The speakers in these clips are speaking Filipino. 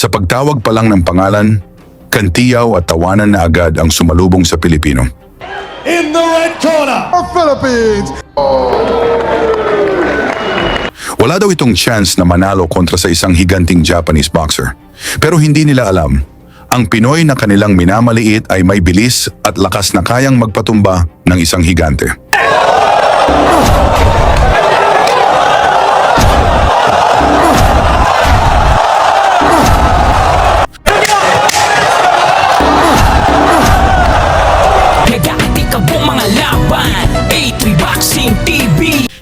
Sa pagtawag pa lang ng pangalan, kantiyaw at tawanan na agad ang sumalubong sa Pilipino. In the red corner, Philippines. Wala daw itong chance na manalo kontra sa isang higanting Japanese boxer. Pero hindi nila alam, ang Pinoy na kanilang minamaliit ay may bilis at lakas na kayang magpatumba ng isang higante.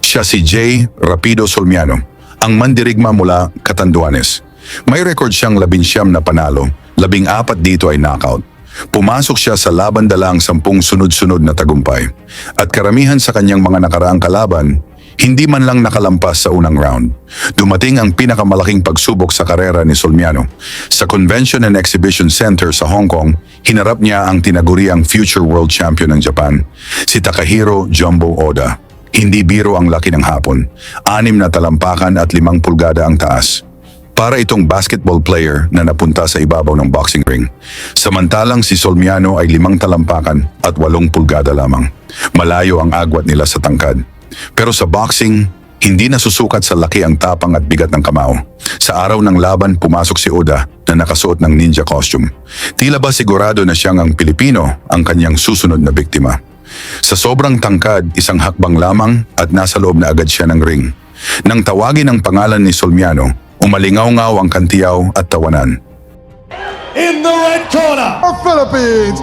Siya si Jay Rapido Solmiano, ang mandirigma mula Catanduanes. May record siyang 19 na panalo, 14 dito ay knockout. Pumasok siya sa laban dala ang 10 sunod-sunod na tagumpay. At karamihan sa kanyang mga nakaraang kalaban, hindi man lang nakalampas sa unang round. Dumating ang pinakamalaking pagsubok sa karera ni Solmiano. Sa Convention and Exhibition Center sa Hong Kong, hinarap niya ang tinaguriang future world champion ng Japan, si Takahiro Jumbo Oda. Hindi biro ang laki ng hapon, 6 na talampakan at 5 pulgada ang taas. Para itong basketball player na napunta sa ibabaw ng boxing ring. Samantalang si Solmiano ay 5 talampakan at 8 pulgada lamang. Malayo ang agwat nila sa tangkad. Pero sa boxing, hindi nasusukat sa laki ang tapang at bigat ng kamao. Sa araw ng laban, pumasok si Oda na nakasuot ng ninja costume. Tila ba sigurado na siyang ang Pilipino ang kanyang susunod na biktima. Sa sobrang tangkad, isang hakbang lamang at nasa loob na agad siya ng ring. Nang tawagin ang pangalan ni Solmiano, umalingaw-ngaw ang kantiyaw at tawanan. in the red corner, Philippines.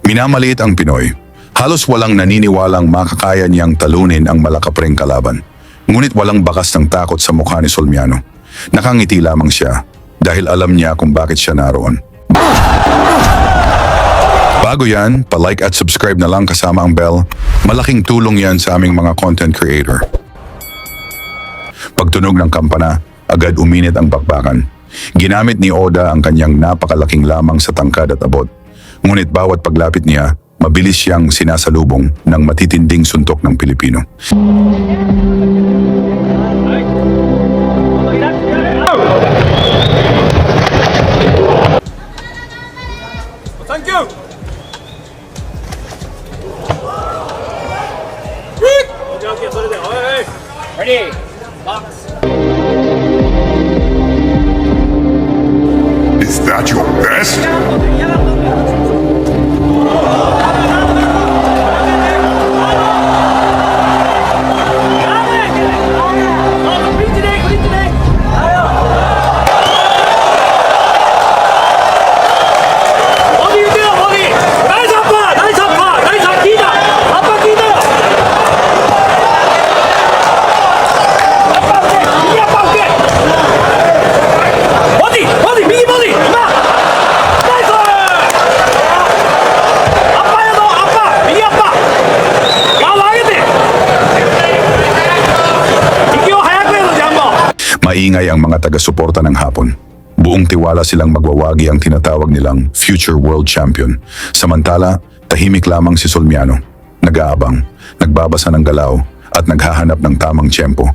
Minamaliit ang Pinoy. Halos walang naniniwalang makakaya niyang talunin ang malakapreng kalaban. Ngunit walang bakas ng takot sa mukha ni Solmiano. Nakangiti lamang siya dahil alam niya kung bakit siya naroon. Bago yan, pa-like at subscribe na lang kasama ang bell. Malaking tulong yan sa aming mga content creator. Pagtunog ng kampana, agad uminit ang bakbakan. Ginamit ni Oda ang kanyang napakalaking lamang sa tangkad at abot. Ngunit bawat paglapit niya, mabilis siyang sinasalubong ng matitinding suntok ng Pilipino. thank you. Ready, box. Is that your best? Maingay ang mga taga-suporta ng Hapon. Buong tiwala silang magwawagi ang tinatawag nilang future world champion. Samantala, tahimik lamang si Solmiano. Nag-aabang, nagbabasa ng galaw at naghahanap ng tamang tiyempo.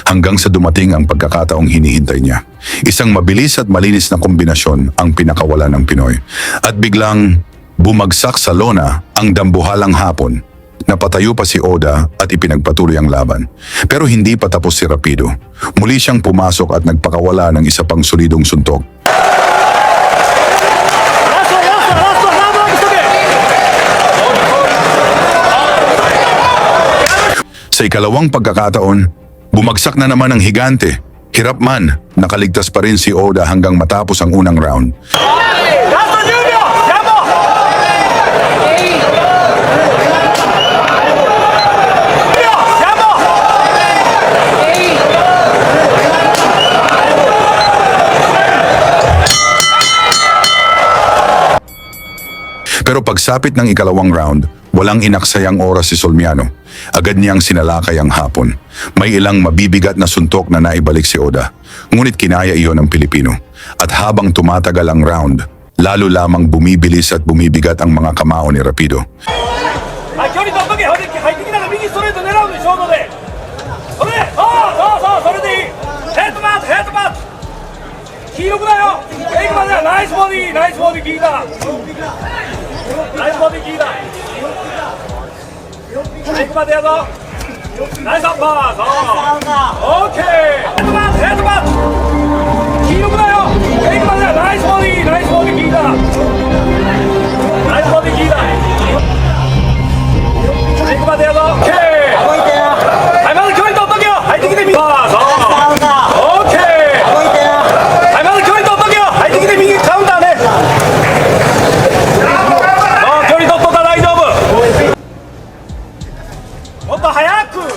Hanggang sa dumating ang pagkakataong hinihintay niya. Isang mabilis at malinis na kombinasyon ang pinakawalan ng Pinoy. At biglang bumagsak sa lona ang dambuhalang Hapon. Napatayo pa si Oda at ipinagpatuloy ang laban. Pero hindi pa tapos si Rapido. Muli siyang pumasok at nagpakawala ng isa pang solidong suntok. Sa ikalawang pagkakataon, bumagsak na naman ang higante. Hirap man, nakaligtas pa rin si Oda hanggang matapos ang unang round. Pero pagsapit ng ikalawang round, walang inaksayang oras si Solmiano. Agad niyang sinalakay ang hapon. May ilang mabibigat na suntok na naibalik si Oda. Ngunit kinaya iyon ng Pilipino. At habang tumatagal ang round, lalo lamang bumibilis at bumibigat ang mga kamao ni Rapido. はい、距離取っとけ、ほんで入ってきたら右ストレート狙うで、ショートで。それで、そう、それでいい。ヘッドマット、ヘッドマット。黄色くだよ。エイクまではナイスボディ、ナイスボディ効いた。ナイスボディ効いた。エイクまでやぞ。ナイスアッパー、そう。オッケー。ヘッドマット、ヘッドマット。黄色くだよ。エイクまではナイスボディ、ナイスボディ効いた。ナイスボディ効いた。行くまでやぞ。オッケー。はい、まず距離取っとけよ。入ってきてみ。そう。オッケー。はい、まず距離取っとけよ。入ってきて右カウンターね。距離取っとったら大丈夫。もっと早く。は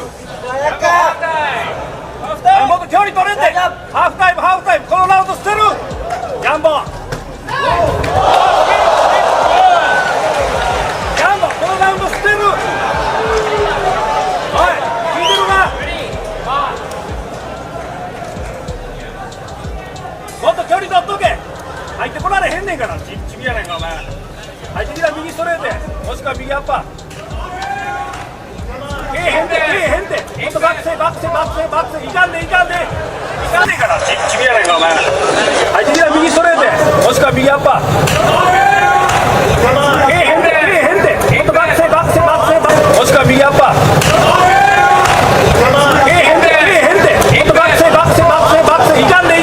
い、もっと距離取れんで。ハーフタイム、ハーフタイム。このラウンド捨てる。ヤンボ。ヤンボ、このラウンド捨てる。もっと距離取っとけ。入ってこられへんねんから、ちびやねんかお前。入ってきたら右ストレートや、もしくは右アッパー。けえへんて。もっとバックせ、バックせ。いかんでから、ちびやねんかお前。入ってきたら右ストレートや、もしくは右アッパー。けえへんて。もっとバックせ、もしくは右アッパー。けえへんて。もっとバックせ、いかんで。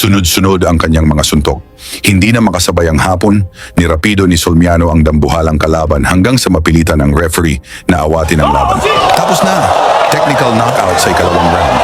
Sunod-sunod ang kanyang mga suntok. Hindi na makasabay ang hapon, ni Rapido ni Solmiano ang dambuhalang kalaban hanggang sa mapilitan ng referee na awatin ang laban. Tapos na! Technical knockout sa ikalawang round.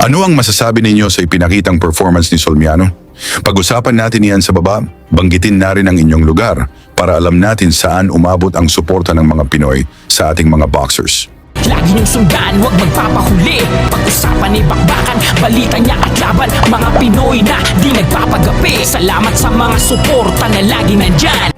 Ano ang masasabi ninyo sa ipinakitang performance ni Solmiano? Pag-usapan natin iyan sa baba, banggitin na rin ang inyong lugar para alam natin saan umabot ang suporta ng mga Pinoy sa ating mga boxers. Lagi niyong sundan, huwag magpapahuli. Pag-usapan ay bakbakan, balita niya at laban. Mga Pinoy na di nagpapagapi. Salamat sa mga suporta na lagi nandyan.